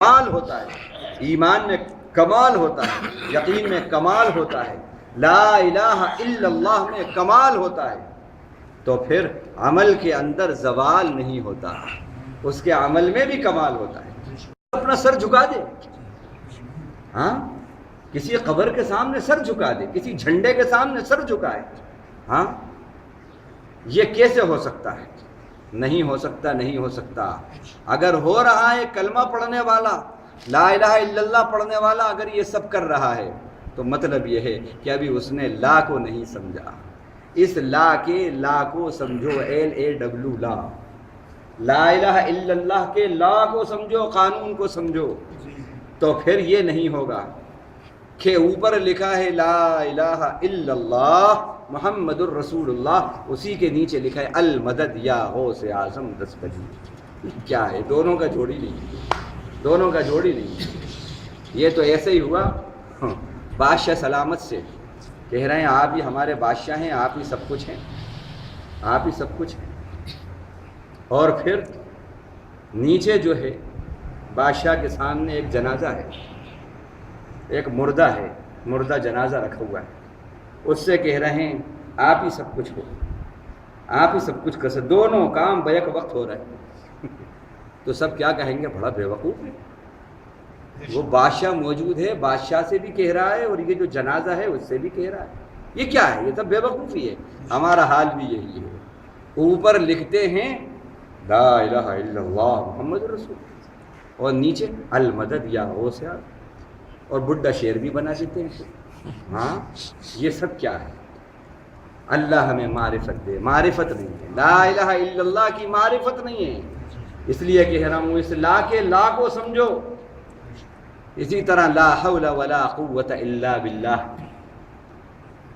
کمال ہوتا ہے، ایمان میں کمال ہوتا ہے، یقین میں کمال ہوتا ہے، لا الہ الا اللہ میں کمال ہوتا ہے، تو پھر عمل کے اندر زوال نہیں ہوتا، اس کے عمل میں بھی کمال ہوتا ہے۔ اپنا سر جھکا دے، ہاں، کسی قبر کے سامنے سر جھکا دے، کسی جھنڈے کے سامنے سر جھکائے، ہاں، یہ کیسے ہو سکتا ہے؟ نہیں ہو سکتا، نہیں ہو سکتا۔ اگر ہو رہا ہے کلمہ پڑھنے والا، لا الہ الا اللہ پڑھنے والا اگر یہ سب کر رہا ہے تو مطلب یہ ہے کہ ابھی اس نے لا کو نہیں سمجھا۔ اس لا کے لا کو سمجھو، LAW لا، لا الہ الا اللہ کے لا کو سمجھو، قانون کو سمجھو، تو پھر یہ نہیں ہوگا کہ اوپر لکھا ہے لا الہ الا اللہ محمد الرسول اللہ، اسی کے نیچے لکھا ہے المدد یا غوث اعظم دستگیر۔ کیا ہے؟ دونوں کا جوڑی نہیں، دونوں کا جوڑی نہیں۔ یہ تو ایسے ہی ہوا بادشاہ سلامت سے کہہ رہے ہیں آپ ہی ہمارے بادشاہ ہیں، آپ ہی سب کچھ ہیں، آپ ہی سب کچھ ہیں، اور پھر نیچے جو ہے بادشاہ کے سامنے ایک جنازہ ہے، ایک مردہ ہے، مردہ جنازہ رکھا ہوا ہے، اس سے کہہ رہے ہیں آپ ہی سب کچھ ہو، آپ ہی سب کچھ کر سکتے، دونوں کام بیک وقت ہو رہے ہیں تو سب کیا کہیں گے؟ بڑا بے وقوف ہے، وہ بادشاہ موجود ہے، بادشاہ سے بھی کہہ رہا ہے اور یہ جو جنازہ ہے اس سے بھی کہہ رہا ہے، یہ کیا ہے؟ یہ سب بے وقوفی ہے۔ ہمارا حال بھی یہی ہے، اوپر لکھتے ہیں لا الہ الا اللہ محمد رسول اللہ اور نیچے المدد یا غوث اعظم، اور بڈھا شعر بھی بنا دیتے ہیں۔ ہاں، یہ سب کیا ہے؟ اللہ ہمیں معرفت دے، معرفت نہیں ہے، لا الہ الا اللہ کی معرفت نہیں ہے، اس لیے کہہ رہا ہوں اس لا کے لا کو سمجھو۔ اسی طرح لا حول ولا قوت الا باللہ،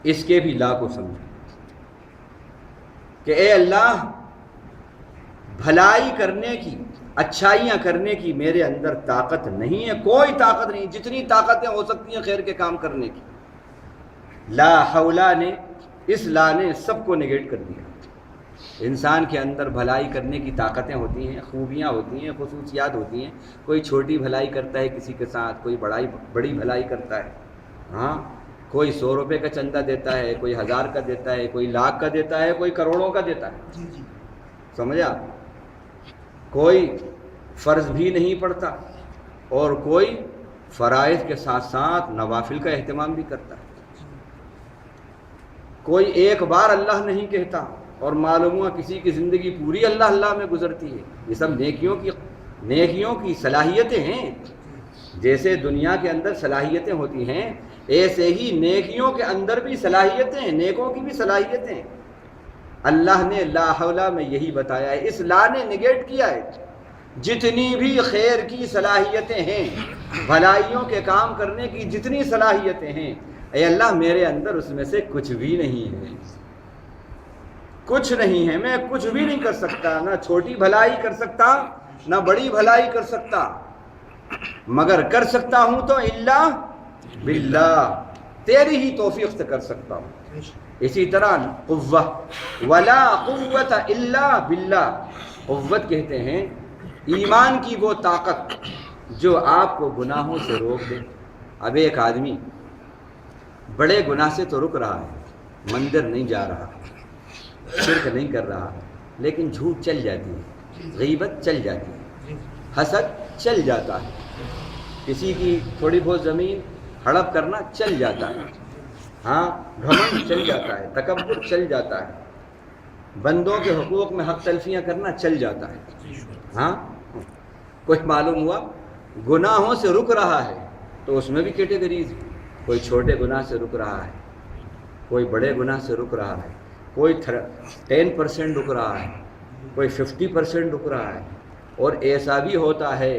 اس کے بھی لا کو سمجھو کہ اے اللہ بھلائی کرنے کی، اچھائیاں کرنے کی میرے اندر طاقت نہیں ہے، کوئی طاقت نہیں، جتنی طاقتیں ہو سکتی ہیں خیر کے کام کرنے کی۔ لا حولہ نے، اس لا نے سب کو نگیٹ کر دیا۔ انسان کے اندر بھلائی کرنے کی طاقتیں ہوتی ہیں، خوبیاں ہوتی ہیں، خصوصیات ہوتی ہیں، کوئی چھوٹی بھلائی کرتا ہے کسی کے ساتھ، کوئی بڑی بھلائی کرتا ہے، ہاں، کوئی 100 روپے کا چندہ دیتا ہے، کوئی 1000 کا دیتا ہے، کوئی لاکھ کا دیتا ہے، کوئی کروڑوں کا دیتا ہے، سمجھا؟ کوئی فرض بھی نہیں پڑتا اور کوئی فرائض کے ساتھ ساتھ نوافل کا اہتمام بھی کرتا ہے، کوئی ایک بار اللہ نہیں کہتا اور معلوم ہوا کسی کی زندگی پوری اللہ اللہ میں گزرتی ہے۔ یہ سب نیکیوں کی صلاحیتیں ہیں۔ جیسے دنیا کے اندر صلاحیتیں ہوتی ہیں ایسے ہی نیکیوں کے اندر بھی صلاحیتیں ہیں، نیکوں کی بھی صلاحیتیں ہیں۔ اللہ نے لا حولہ میں یہی بتایا ہے، اس لا نے نگیٹ کیا ہے جتنی بھی خیر کی صلاحیتیں ہیں، بھلائیوں کے کام کرنے کی جتنی صلاحیتیں ہیں، اے اللہ میرے اندر اس میں سے کچھ بھی نہیں ہے، کچھ نہیں ہے، میں کچھ بھی نہیں کر سکتا، نہ چھوٹی بھلائی کر سکتا نہ بڑی بھلائی کر سکتا، مگر کر سکتا ہوں تو الا باللہ، تیری ہی توفیق سے کر سکتا ہوں۔ اسی طرح قوہ، ولا قوت الا باللہ، قوت کہتے ہیں ایمان کی وہ طاقت جو آپ کو گناہوں سے روک دے۔ اب ایک آدمی بڑے گناہ سے تو رک رہا ہے، مندر نہیں جا رہا، شرک نہیں کر رہا، لیکن جھوٹ چل جاتی ہے، غیبت چل جاتی ہے، حسد چل جاتا ہے، کسی کی تھوڑی بہت زمین ہڑپ کرنا چل جاتا ہے، ہاں، گھمنڈ چل جاتا ہے، تکبر چل جاتا ہے، بندوں کے حقوق میں حق تلفیاں کرنا چل جاتا ہے، ہاں، کوئی معلوم ہوا گناہوں سے رک رہا ہے تو اس میں بھی کیٹیگریز ہیں، کوئی چھوٹے گناہ سے رک رہا ہے، کوئی بڑے گناہ سے رک رہا ہے، کوئی 10% رک رہا ہے، کوئی 50% رک رہا ہے، اور ایسا بھی ہوتا ہے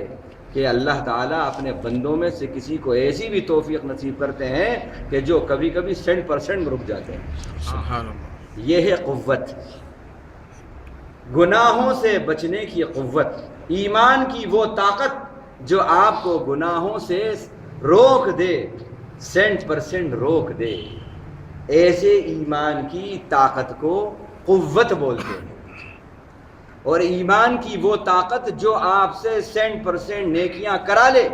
کہ اللہ تعالیٰ اپنے بندوں میں سے کسی کو ایسی بھی توفیق نصیب کرتے ہیں کہ جو کبھی کبھی 100% رک جاتے ہیں۔ سبحان اللہ، یہ ہے قوت، گناہوں سے بچنے کی قوت، ایمان کی وہ طاقت جو آپ کو گناہوں سے روک دے، 100% روک دے، ایسے ایمان کی طاقت کو قوت بولتے ہیں۔ اور ایمان کی وہ طاقت جو آپ سے 100% نیکیاں کرا لے،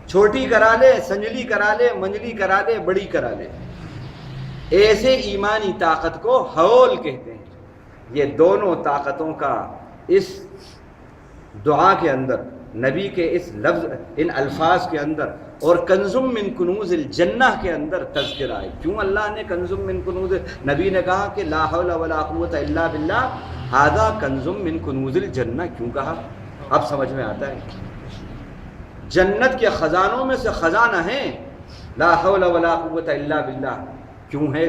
چھوٹی کرا لے، سنجلی کرا لے، منجلی کرا لے، بڑی کرا لے، ایسے ایمانی طاقت کو حول کہتے ہیں۔ یہ دونوں طاقتوں کا اس دعا کے اندر، نبی کے اس لفظ، ان الفاظ کے اندر اور کنزم من کنوز الجنہ کے اندر تذکرہ ہے۔ کیوں اللہ نے کنزم من کنوز، نبی نے کہا کہ لا حول ولا قوت الا باللہ ھذا کنزم من کنوز الجنہ، کیوں کہا؟ اب سمجھ میں آتا ہے۔ جنت کے خزانوں میں سے خزانہ ہیں، لا حول ولا قوت الا باللہ، کیوں ہے؟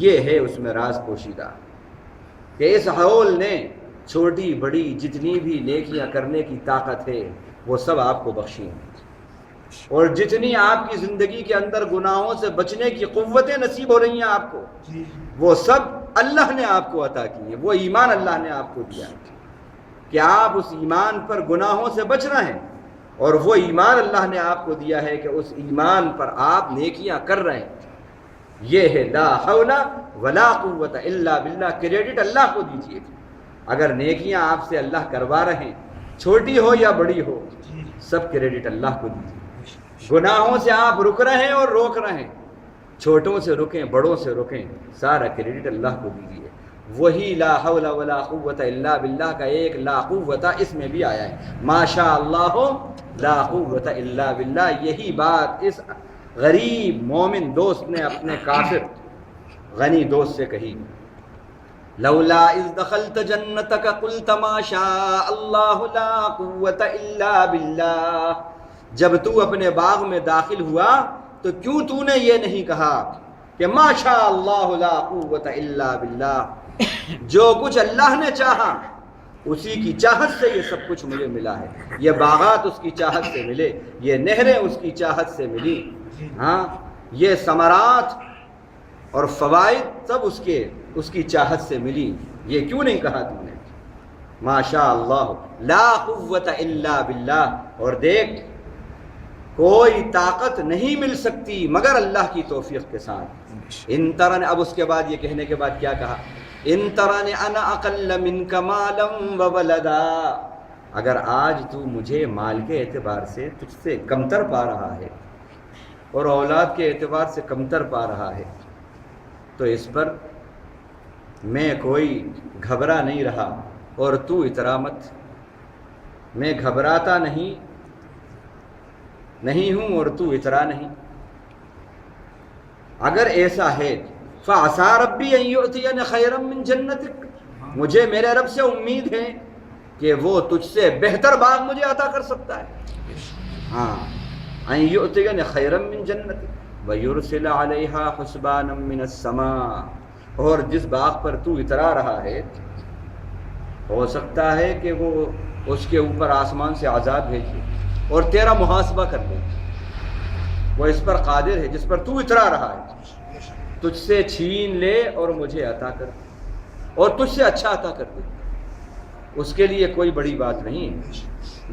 یہ ہے اس میں راز پوشیدہ کہ اس حول نے چھوٹی بڑی جتنی بھی نیکیاں کرنے کی طاقت ہے وہ سب آپ کو بخشی ہیں، اور جتنی آپ کی زندگی کے اندر گناہوں سے بچنے کی قوتیں نصیب ہو رہی ہیں آپ کو، وہ سب اللہ نے آپ کو عطا کی ہیں۔ وہ ایمان اللہ نے آپ کو دیا ہے کہ آپ اس ایمان پر گناہوں سے بچ رہے ہیں، اور وہ ایمان اللہ نے آپ کو دیا ہے کہ اس ایمان پر آپ نیکیاں کر رہے ہیں۔ یہ ہے لا حول ولا قوت الا باللہ، کریڈٹ اللہ کو دیجیے۔ اگر نیکیاں آپ سے اللہ کروا رہے ہیں، چھوٹی ہو یا بڑی ہو، سب کریڈٹ اللہ کو دیجیے۔ گناہوں سے آپ رک رہے ہیں اور روک رہے ہیں، چھوٹوں سے رکیں، بڑوں سے رکیں، سارا کریڈٹ اللہ کو دیجیے۔ وہی لا حول ولا قوت الا باللہ کا ایک لا قوت اس میں بھی آیا ہے، ما شاء اللہ لا قوت الا باللہ۔ یہی بات اس غریب مومن دوست نے اپنے کافر غنی دوست سے کہی، لولا اذ دخلت جنتک قلت ما شاء اللہ لا قوت الا باللہ، جب تو اپنے باغ میں داخل ہوا تو کیوں تو نے یہ نہیں کہا کہ ما شاء اللہ لا قوت الا باللہ، جو کچھ اللہ نے چاہا اسی کی چاہت سے یہ سب کچھ مجھے ملا ہے، یہ باغات اس کی چاہت سے ملے، یہ نہریں اس کی چاہت سے ملی، ہاں یہ ثمرات اور فوائد سب اس کی چاہت سے ملی، یہ کیوں نہیں کہا تم نے ما شاء اللہ لا قوت الا باللہ۔ اور دیکھ، کوئی طاقت نہیں مل سکتی مگر اللہ کی توفیق کے ساتھ۔ ان ترن، اب اس کے بعد یہ کہنے کے بعد کیا کہا، ان ترن انا اقل منک مالا وولدا، اگر آج تو مجھے مال کے اعتبار سے تجھ سے کمتر پا رہا ہے اور اولاد کے اعتبار سے کمتر پا رہا ہے، تو اس پر میں کوئی گھبرا نہیں رہا، اور تو اترا مت، میں گھبراتا نہیں ہوں اور تو اترا نہیں۔ اگر ایسا ہے فَعَسَىٰ رَبِّي أَن يُؤْتِيَنِ خَيْرًا مِّن جَنَّتِكَ، مجھے میرے رب سے امید ہے کہ وہ تجھ سے بہتر باغ مجھے عطا کر سکتا ہے، ہاں، أَن يُؤْتِيَنِ خَيْرًا مِّن جَنَّتِكَ وَيُرْسِلَ عَلَيْهَا حُسْبَانًا مِّنَ السَّمَاءِ، اور جس باغ پر تو اترا رہا ہے ہو سکتا ہے کہ وہ اس کے اوپر آسمان سے عذاب بھیجے اور تیرا محاسبہ کر لے، وہ اس پر قادر ہے، جس پر تو اترا رہا ہے تجھ سے چھین لے اور مجھے عطا کر دے، اور تجھ سے اچھا عطا کر دے، اس کے لیے کوئی بڑی بات نہیں ہے۔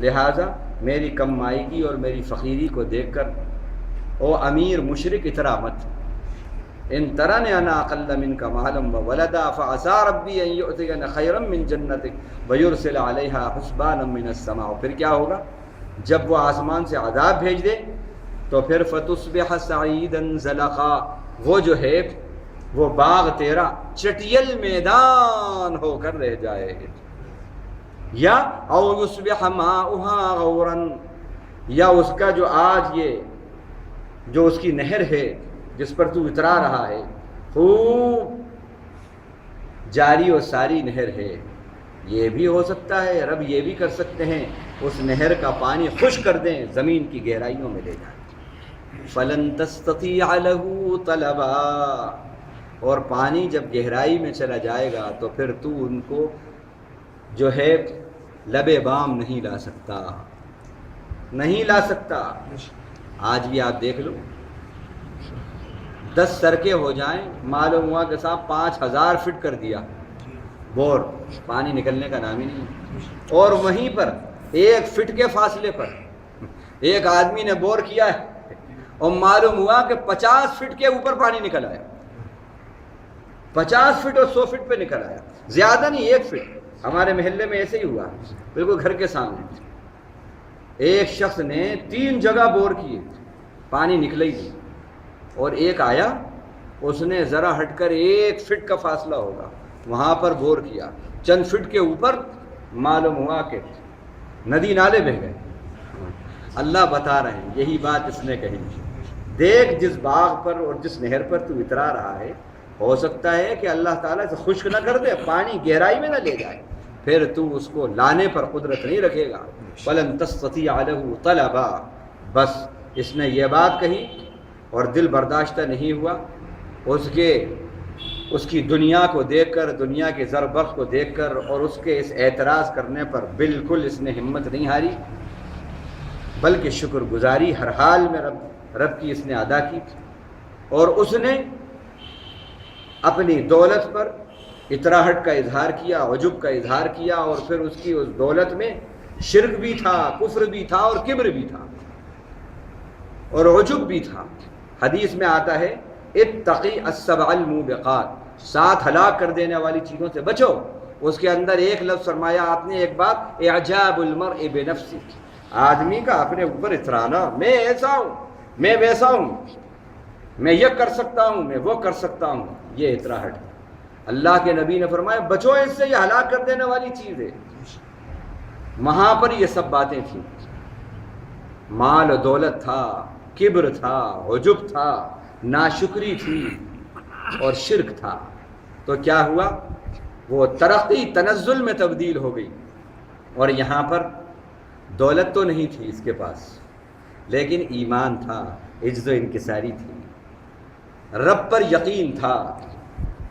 لہٰذا میری کم مائیگی اور میری فقیری کو دیکھ کر او امیر مشرک اترا مت، ان ترن انا اقل منک مالا وولدا فعسى ربی ان یؤتین خیرا من جنتک ویرسل علیہا حسبانا من السماء، پھر کیا ہوگا؟ جب وہ آسمان سے عذاب بھیج دے تو پھر فتصبح سعیدا زلقا، وہ جو ہے وہ باغ تیرا چٹیل میدان ہو کر رہ جائے، یا او یصبح ماؤها غورا، یا اس کا جو آج یہ جو اس کی نہر ہے جس پر تو اترا رہا ہے خوب جاری و ساری نہر ہے، یہ بھی ہو سکتا ہے، رب یہ بھی کر سکتے ہیں اس نہر کا پانی خشک کر دیں، زمین کی گہرائیوں میں لے جائیں، فلن تستطیع له طلبا، اور پانی جب گہرائی میں چلا جائے گا تو پھر تو ان کو جو ہے لب بام نہیں لا سکتا، نہیں لا سکتا۔ آج بھی آپ دیکھ لو 10 سڑکیں ہو جائیں، معلوم ہوا کہ صاحب 5000 فٹ کر دیا بور، پانی نکلنے کا نام ہی نہیں، اور وہیں پر 1 فٹ کے فاصلے پر ایک آدمی نے بور کیا ہے اور معلوم ہوا کہ 50 فٹ کے اوپر پانی نکل آیا، 50 فٹ اور 100 فٹ پہ نکل آیا، زیادہ نہیں 1 فٹ، ہمارے محلے میں ایسے ہی ہوا، بالکل گھر کے سامنے ایک شخص نے 3 جگہ بور کیے، پانی نکلا ہی نہیں، اور ایک آیا، اس نے ذرا ہٹ کر 1 فٹ کا فاصلہ ہوگا وہاں پر بور کیا، چند فٹ کے اوپر معلوم ہوا کہ ندی نالے بہہ گئے۔ اللہ بتا رہے ہیں یہی بات اس نے کہی، دیکھ جس باغ پر اور جس نہر پر تو اترا رہا ہے، ہو سکتا ہے کہ اللہ تعالیٰ اسے خشک نہ کر دے، پانی گہرائی میں نہ لے جائے، پھر تو اس کو لانے پر قدرت نہیں رکھے گا۔ فَلَن تَسْتَطِيعَ لَهُ طَلَبًا، بس اس نے یہ بات کہی اور دل برداشتہ نہیں ہوا، اس کی دنیا کو دیکھ کر، دنیا کے زر بخت کو دیکھ کر اور اس کے اس اعتراض کرنے پر بالکل اس نے ہمت نہیں ہاری، بلکہ شکر گزاری ہر حال میں رب کی اس نے ادا کی، اور اس نے اپنی دولت پر اطراحت کا اظہار کیا، عجب کا اظہار کیا، اور پھر اس کی اس دولت میں شرک بھی تھا، کفر بھی تھا، اور کبر بھی تھا، اور عجب بھی تھا۔ حدیث میں آتا ہے اتقی السبع الموبقات، 7 ہلاک کر دینے والی چیزوں سے بچو۔ اس کے اندر ایک لفظ فرمایا آپ نے، ایک بات، اعجاب المرء بنفسہ، آدمی کا اپنے اوپر اترانا، میں ایسا ہوں، میں ویسا ہوں، میں یہ کر سکتا ہوں، میں وہ کر سکتا ہوں، یہ اطراحت ہے۔ اللہ کے نبی نے فرمایا بچو اس سے، یہ ہلاک کر دینے والی چیز ہے۔ وہاں پر یہ سب باتیں تھیں، مال و دولت تھا، کبر تھا، عجب تھا، ناشکری تھی، اور شرک تھا۔ تو کیا ہوا؟ وہ ترقی تنزل میں تبدیل ہو گئی، اور یہاں پر دولت تو نہیں تھی اس کے پاس، لیکن ایمان تھا، عجز و انکساری تھی، رب پر یقین تھا،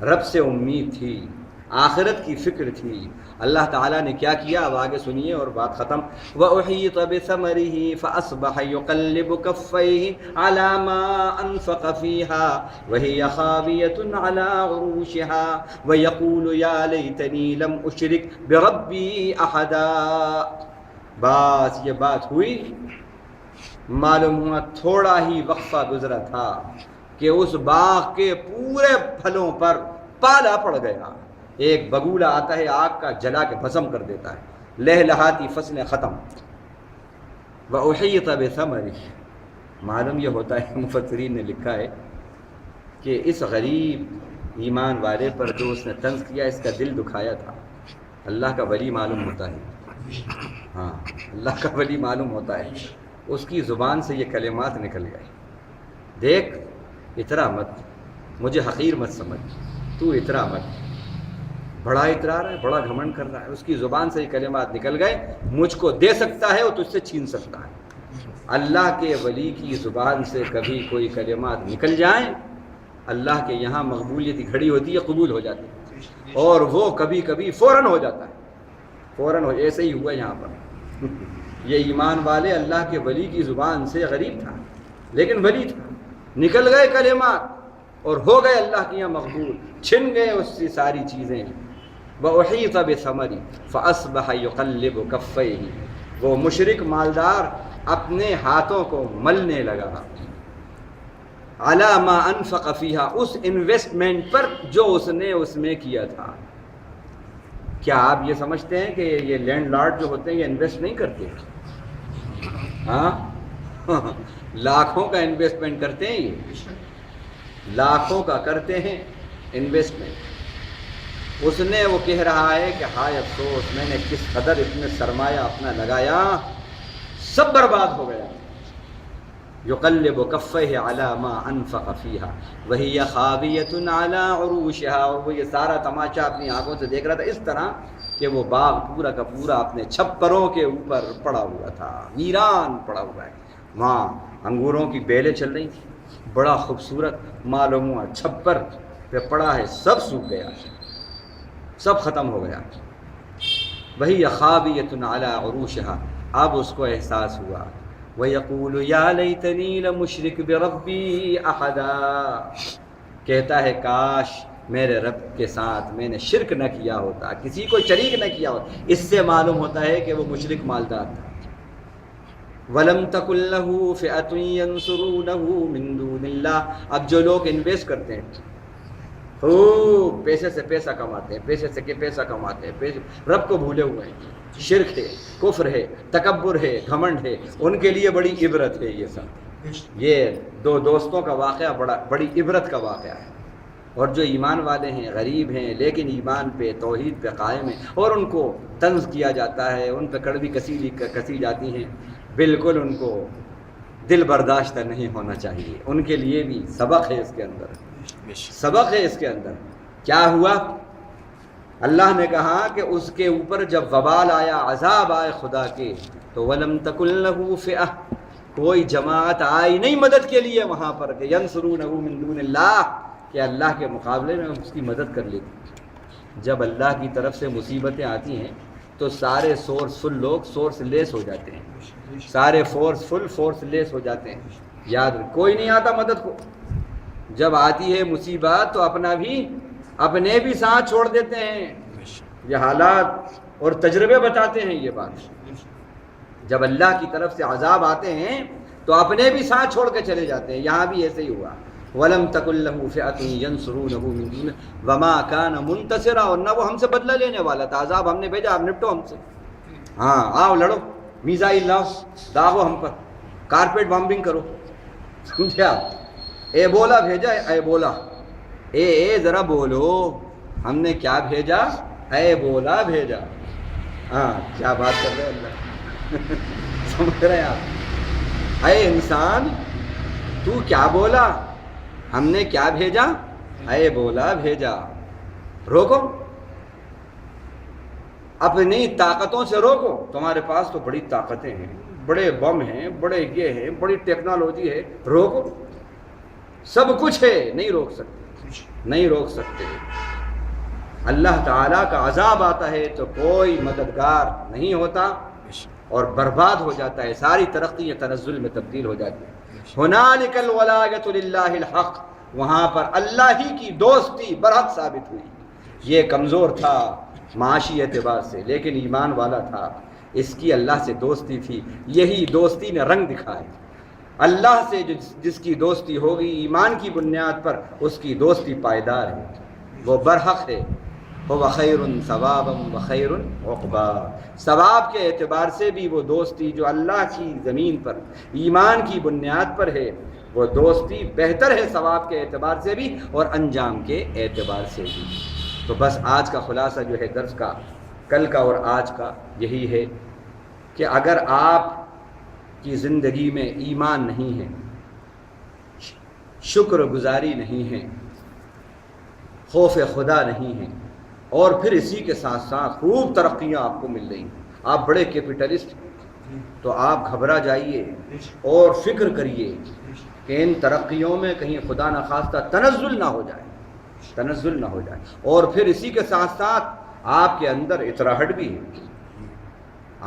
رب سے امید تھی، آخرت کی فکر تھی۔ اللہ تعالیٰ نے کیا کیا اب آگے سنیے اور بات ختم۔ وَأُحِيطَ بِثَمَرِهِ فَأَصْبَحَ يُقَلِّبُ كَفَّيْهِ عَلَى مَا أَنفَقَ فِيهَا وَهِيَ خَاوِيَةٌ عَلَى عُرُوشِهَا وَيَقُولُ يَا لَيْتَنِي لَمْ أُشْرِكْ بِرَبِّي أَحَدًا۔ بس یہ بات ہوئی، معلوم ہوا تھوڑا ہی وقفہ گزرا تھا کہ اس باغ کے پورے پھلوں پر پالا پڑ گیا۔ ایک بگولا آتا ہے، آگ کا جلا کے بھسم کر دیتا ہے، لہلہاتی فصلیں ختم۔ وَأُحِيطَ بِثَمَرِهِ، معلوم یہ ہوتا ہے، مفسرین نے لکھا ہے کہ اس غریب ایمان والے پر جو اس نے طنز کیا، اس کا دل دکھایا تھا۔ اللہ کا ولی معلوم ہوتا ہے، ہاں اللہ کا ولی معلوم ہوتا ہے، اس کی زبان سے یہ کلمات نکل گئے، دیکھ اترا مت، مجھے حقیر مت سمجھ، تو اترا مت، بڑا اترا رہا ہے، بڑا گھمنڈ کر رہا ہے۔ اس کی زبان سے یہ کلمات نکل گئے، مجھ کو دے سکتا ہے اور تجھ سے چھین سکتا ہے۔ اللہ کے ولی کی زبان سے کبھی کوئی کلمات نکل جائیں، اللہ کے یہاں مقبولیت کی گھڑی ہوتی ہے، قبول ہو جاتی ہے، اور وہ کبھی کبھی فوراً ہو جاتا ہے، فوراً ہو۔ ایسے ہی ہوا یہاں پر، یہ ایمان والے اللہ کے ولی کی زبان سے غریب تھا لیکن ولی تھا، نکل گئے کلمات اور ہو گئے اللہ کے یہاں مقبول، چھن گئے اس سے ساری چیزیں۔ وَأُحِيطَ بِثَمَرِهِ فَأَصْبَحَ يُقَلِّبُ كَفَّيْهِ، وہ مشرک مالدار اپنے ہاتھوں کو ملنے لگا، عَلَى مَا أَنفَقَ فِيهَا، اس انویسٹمنٹ پر جو اس نے اس میں کیا تھا۔ کیا آپ یہ سمجھتے ہیں کہ یہ لینڈ لارڈ جو ہوتے ہیں یہ انویسٹ نہیں کرتے؟ ہاں لاکھوں کا انویسٹمنٹ کرتے ہیں، یہ لاکھوں کا کرتے ہیں انویسٹمنٹ۔ اس نے وہ کہہ رہا ہے کہ ہائے افسوس، میں نے کس قدر اتنے سرمایہ اپنا لگایا، سب برباد ہو گیا۔ یقلب کفیہ علی ما انفق فیہا وہی خاویۃ علی عروشہا، اور وہ یہ سارا تماشا اپنی آنکھوں سے دیکھ رہا تھا اس طرح کہ وہ باغ پورا کا پورا اپنے چھپروں کے اوپر پڑا ہوا تھا، ویران پڑا ہوا ہے۔ وہاں انگوروں کی بیلیں چل رہی تھیں، بڑا خوبصورت، معلوم ہوا چھپر پہ پڑا ہے، سب سوکھ گیا، سب ختم ہو گیا۔ وہی خاویۃ علی عروشہا، اب اس کو احساس ہوا، وَيَقُولُ يَا لَيْتَنِي لَمْ أُشْرِكْ بِرَبِّي أَحَدًا، کہتا ہے کاش میرے رب کے ساتھ میں نے شرک نہ کیا ہوتا، کسی کو شریک نہ کیا ہوتا۔ اس سے معلوم ہوتا ہے کہ وہ مشرک مالدار تھا۔ وَلَمْ تَكُنْ لَهُ فِئَةٌ يَنْصُرُونَهُ مِنْ دُونِ اللَّهِ، اب جو لوگ انویسٹ کرتے ہیں خوب پیسے سے پیسہ کماتے ہیں، پیسے سے پیسہ کماتے ہیں، رب کو بھولے ہوئے ہیں، شرک ہے، کفر ہے، تکبر ہے، گھمنڈ ہے، ان کے لیے بڑی عبرت ہے یہ سب۔ یہ دو دوستوں کا واقعہ بڑی عبرت کا واقعہ ہے۔ اور جو ایمان والے ہیں، غریب ہیں لیکن ایمان پہ توحید پہ قائم ہیں، اور ان کو طنز کیا جاتا ہے، ان پہ کڑوی کسی جاتی ہیں، بالکل ان کو دل برداشتہ نہیں ہونا چاہیے۔ ان کے لیے بھی سبق ہے اس کے اندر، سبق ہے اس کے اندر۔ کیا ہوا؟ اللہ نے کہا کہ اس کے اوپر جب وبال آیا، عذاب آئے خدا کے، تو وَلَمْ تَكُنْ لَهُ فِئَةٌ، کوئی جماعت آئی نہیں مدد کے لیے وہاں پر، کہ يَنْصُرُونَهُ مِن دُونِ اللَّهِ، کہ اللہ کے مقابلے میں اس کی مدد کر لیتی۔ جب اللہ کی طرف سے مصیبتیں آتی ہیں تو سارے سورسفل لوگ سورس لیس ہو جاتے ہیں، سارے فورس لیس ہو جاتے ہیں۔ یاد رکھ، کوئی نہیں آتا مدد کو۔ جب آتی ہے مصیبت تو اپنے بھی ساتھ چھوڑ دیتے ہیں۔ یہ حالات اور تجربے بتاتے ہیں یہ بات۔ جب اللہ کی طرف سے عذاب آتے ہیں تو اپنے بھی ساتھ چھوڑ کے چلے جاتے ہیں۔ یہاں بھی ایسے ہی ہوا، وَلَمْ تَكُنْ لَهُ فِئَةٌ يَنْصُرُونَهُ مِن دُونِهِ وَمَا كَانَ مُنْتَصِرًا، اور نہ وہ ہم سے بدلہ لینے والا تھا۔ عذاب ہم نے بھیجا، آپ نپٹو ہم سے، ہاں آؤ لڑو، میزائل لاؤ، داغو ہم پر، کارپیٹ بامبنگ کرو، سمجھے آپ؟ ایبولا بھیجا، ایبولا، اے ذرا بولو، ہم نے کیا بھیجا؟ ایبولا بھیجا۔ ہاں کیا بات کر رہے ہیں اللہ سمجھ رہے ہیں آپ؟ اے انسان تو کیا بولا؟ ہم نے کیا بھیجا؟ ایبولا بھیجا۔ روکو، اپنی طاقتوں سے روکو، تمہارے پاس تو بڑی طاقتیں ہیں، بڑے بم ہیں، بڑے یہ ہیں، بڑی ٹیکنالوجی ہے، روکو، سب کچھ ہے، نہیں روک سکتے، نہیں روک سکتے۔ اللہ تعالیٰ کا عذاب آتا ہے تو کوئی مددگار نہیں ہوتا اور برباد ہو جاتا ہے، ساری ترقی تنزل میں تبدیل ہو جاتی ہے۔ ہنالک الولایۃ للہ الحق، وہاں پر اللہ ہی کی دوستی برحق ثابت ہوئی۔ یہ کمزور تھا معاشی اعتبار سے لیکن ایمان والا تھا، اس کی اللہ سے دوستی تھی، یہی دوستی نے رنگ دکھائے۔ اللہ سے جس کی دوستی ہوگی ایمان کی بنیاد پر، اس کی دوستی پائیدار ہے، وہ برحق ہے۔ هو خیر ثوابا وخیر عقبا، ثواب کے اعتبار سے بھی وہ دوستی جو اللہ کی زمین پر ایمان کی بنیاد پر ہے، وہ دوستی بہتر ہے ثواب کے اعتبار سے بھی اور انجام کے اعتبار سے بھی۔ تو بس آج کا خلاصہ جو ہے درس کا، کل کا اور آج کا، یہی ہے کہ اگر آپ کی زندگی میں ایمان نہیں ہے، شکر گزاری نہیں ہے، خوف خدا نہیں ہے، اور پھر اسی کے ساتھ ساتھ خوب ترقیاں آپ کو مل رہی ہیں، آپ بڑے کیپٹلسٹ، تو آپ گھبرا جائیے اور فکر کریے کہ ان ترقیوں میں کہیں خدا نخواستہ تنزل نہ ہو جائے، تنزل نہ ہو جائے۔ اور پھر اسی کے ساتھ ساتھ آپ کے اندر اطراحٹ بھی ہے،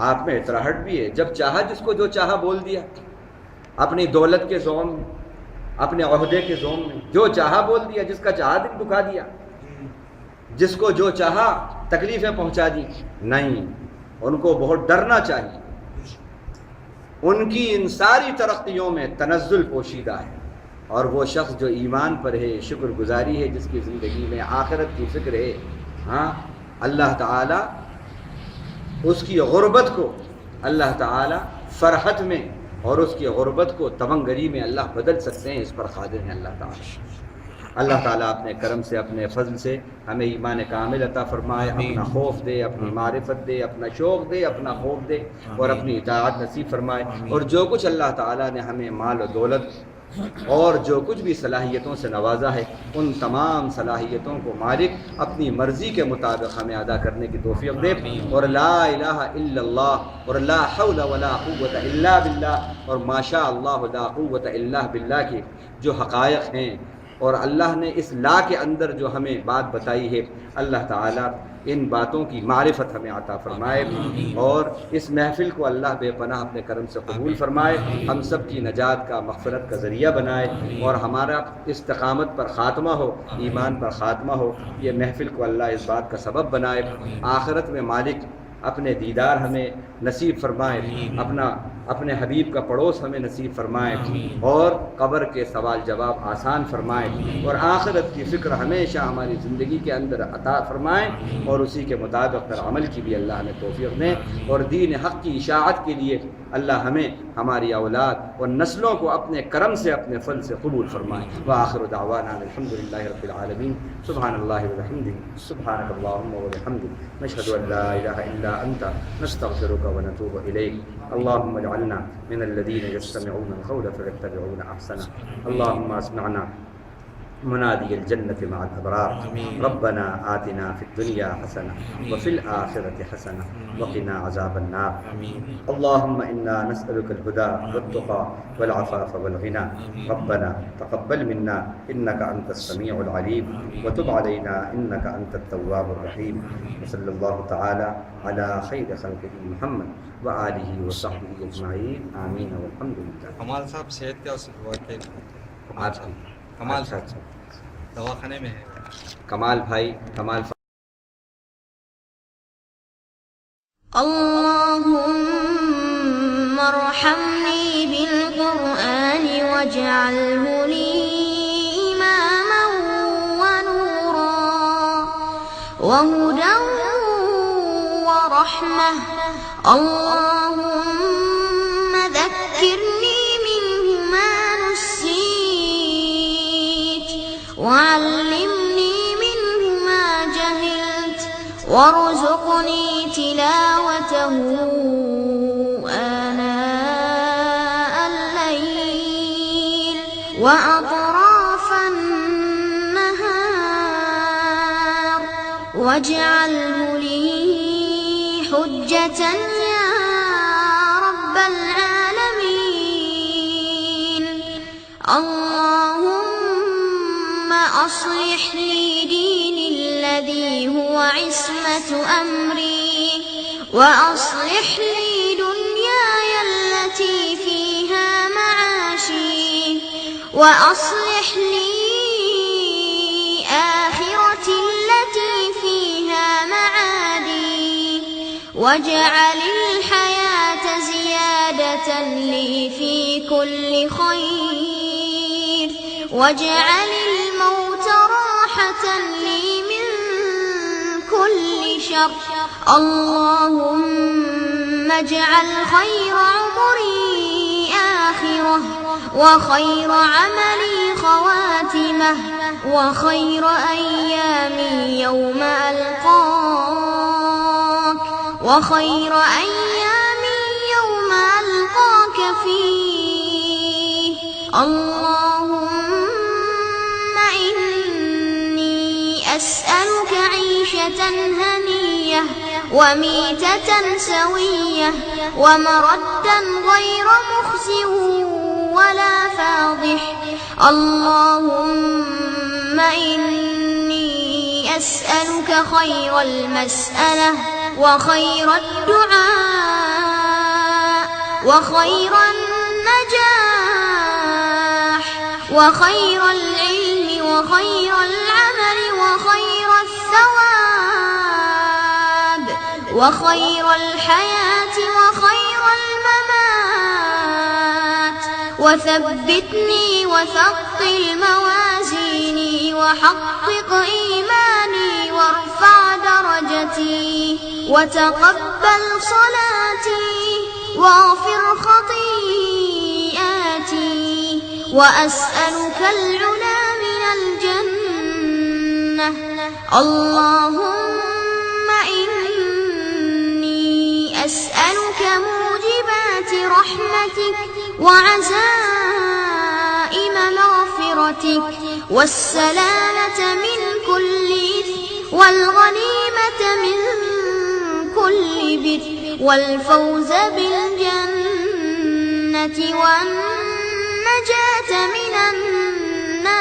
آپ میں اطراحٹ بھی ہے۔ جب چاہا جس کو جو چاہا بول دیا، اپنی دولت کے زوم میں، اپنے عہدے کے زوم میں جو چاہا بول دیا، جس کا چاہا دل دکھا دیا، جس کو جو چاہا تکلیفیں پہنچا دی۔ نہیں، ان کو بہت ڈرنا چاہیے، ان کی ان ساری ترقیوں میں تنزل پوشیدہ ہے، اور وہ شخص جو ایمان پر ہے، شکر گزاری ہے، جس کی زندگی میں آخرت کی فکر ہے، ہاں اللہ تعالیٰ اس کی غربت کو اللہ تعالیٰ فرحت میں اور اس کی غربت کو تمنگری میں اللہ بدل سکتے ہیں، اس پر قادر ہیں اللہ تعالیٰ۔ اللہ تعالیٰ اپنے کرم سے، اپنے فضل سے ہمیں ایمان کامل عطا فرمائے، اپنا خوف دے، اپنی معرفت دے، اپنا شوق دے، اپنا خوف دے، اور اپنی اطاعت نصیب فرمائے۔ اور جو کچھ اللہ تعالیٰ نے ہمیں مال و دولت اور جو کچھ بھی صلاحیتوں سے نوازا ہے، ان تمام صلاحیتوں کو مالک اپنی مرضی کے مطابق ہمیں ادا کرنے کی توفیق دے، اور لا الہ الا اللہ اور لا حول ولا قوت الا باللہ اور ما شاء اللہ لا قوت الا باللہ کے جو حقائق ہیں، اور اللہ نے اس لا کے اندر جو ہمیں بات بتائی ہے، اللہ تعالیٰ ان باتوں کی معرفت ہمیں عطا فرمائے، اور اس محفل کو اللہ بے پناہ اپنے کرم سے قبول فرمائے، ہم سب کی نجات کا، مغفرت کا ذریعہ بنائے، اور ہمارا استقامت پر خاتمہ ہو، ایمان پر خاتمہ ہو۔ یہ محفل کو اللہ اس بات کا سبب بنائے، آخرت میں مالک اپنے دیدار ہمیں نصیب فرمائے، اپنے حبیب کا پڑوس ہمیں نصیب فرمائے اور قبر کے سوال جواب آسان فرمائے اور آخرت کی فکر ہمیشہ ہماری زندگی کے اندر عطا فرمائے اور اسی کے مطابق پر عمل کی بھی اللہ ہمیں توفیق دیں اور دین حق کی اشاعت کے لیے اللہ ہمیں ہماری اولاد اور نسلوں کو اپنے کرم سے اپنے فضل سے قبول فرمائے۔ وآخر دعوانا الحمدللہ رب العالمین سبحان اللہ وبحمدہ سبحانک اللہم وبحمدک نشہد ان لا الہ الا انت نستغفرک ونتوب الیک اللہم اجعلنا من الذین یستمعون القول فیتبعون احسنہ اللہم اسمعنا منادی الجنة مع الأبرار ربنا آتنا في الدنيا حسنة وفي الآخرة حسنة وقنا عذاب النار اللهم إنا نسألك الهدى والتقى والعفاف والغنى ربنا تقبل منا إنك أنت السميع العليم وتب علينا إنك أنت التواب الرحيم وصلى الله تعالى على خير خلقه محمد وآله وصحبه أجمعين آمين والحمد لله۔ کمال صاحب صحت کیا آپ کی کمال صاحب دواخانے میں ہے۔ کمال بھائی کمال اللهم ارحمني بالقرآن واجعله لي إماما ونورا وهدى ورحمة اللهم ذكرني منه ما نسيت وعلمني منه ما جهلت وارزقني تلاوته آناء الليل وأطراف النهار واجعله لي حجة يا رب العالمين اللهم أصلح لي ديني الذي هو عصمة أمري وأصلح لي دنياي التي فيها معاشي وأصلح لي آخرتي التي فيها معادي واجعل الحياة زيادة لي في كل خير واجعل الموت راحة لي من كل شر اللهم اجعل خير عمري آخرة وخير عملي خواتمة وخير أيامي يوم ألقاك وخير أيامي يوم ألقاك فيه اللهم إني أسألك عيشة هنية وميتة سوية ومردا غير مخزي ولا فاضح اللهم إني أسألك خير المسألة وخير الدعاء وخير النجاح وخير العلم وخير العمل وخير الثواب وخير الحياة وخير الممات وثبتني وثقل موازيني وحقق إيماني وارفع درجتي وتقبل صلاتي واغفر خطيئاتي وأسألك العلا من الجنة اللهم إني أسألك موجبات رحمتك وعزائم مغفرتك والسلامة من كل إثم والغنيمة من كل بر والفوز بالجنة والنجاة من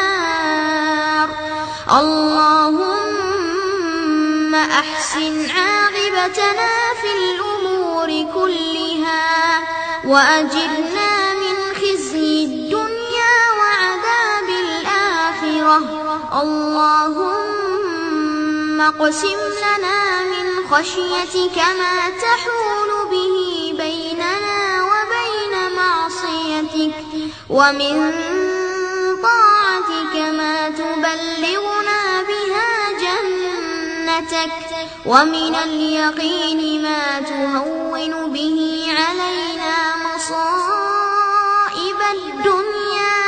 النار اللهم أحسن عاقبتنا في الأمور كلها وأجرنا من خزي الدنيا وعذاب الآخرة اللهم اقسم لنا من خشيتك ما تحول به بيننا وبين ومن طاعتك ما تبلغنا بها جنتك ومن اليقين ما تهون به علينا مصائب الدنيا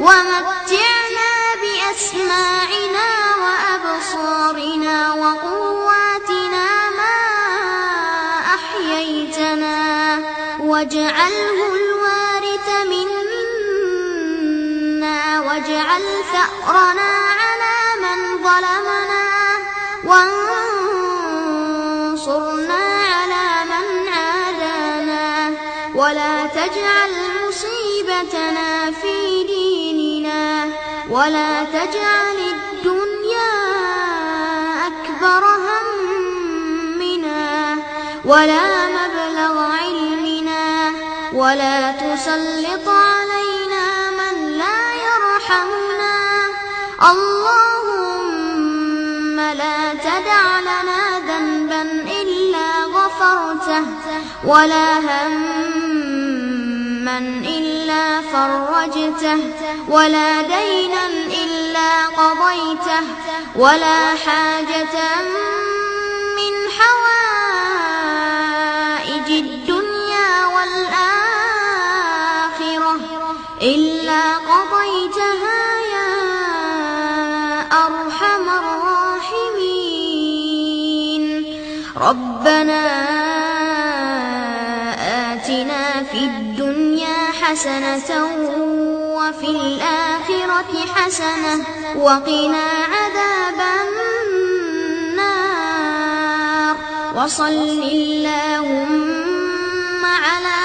ومتعنا بأسماعنا وأبصارنا وقواتنا ما أحييتنا واجعله الوارث منا واجعل ثأرنا على من ظلمنا وانصرنا على من عادانا ولا تجعل مصيبتنا في ديننا ولا تجعل الدنيا أكبر همنا ولا مبلغ علمنا ولا تسلط علينا من لا يرحمنا اللهم لا تدع لنا ذنبا إلا غفرته ولا هما إلا فرجته ولا دينا إلا قضيته ولا حاجة من حوائج الدنيا والآخرة إلا قضيتها يا أرحم الراحمين ربنا آتنا في الدنيا حسنة وفي الآخرة حسنة وقنا عذاب النار وصل اللهم على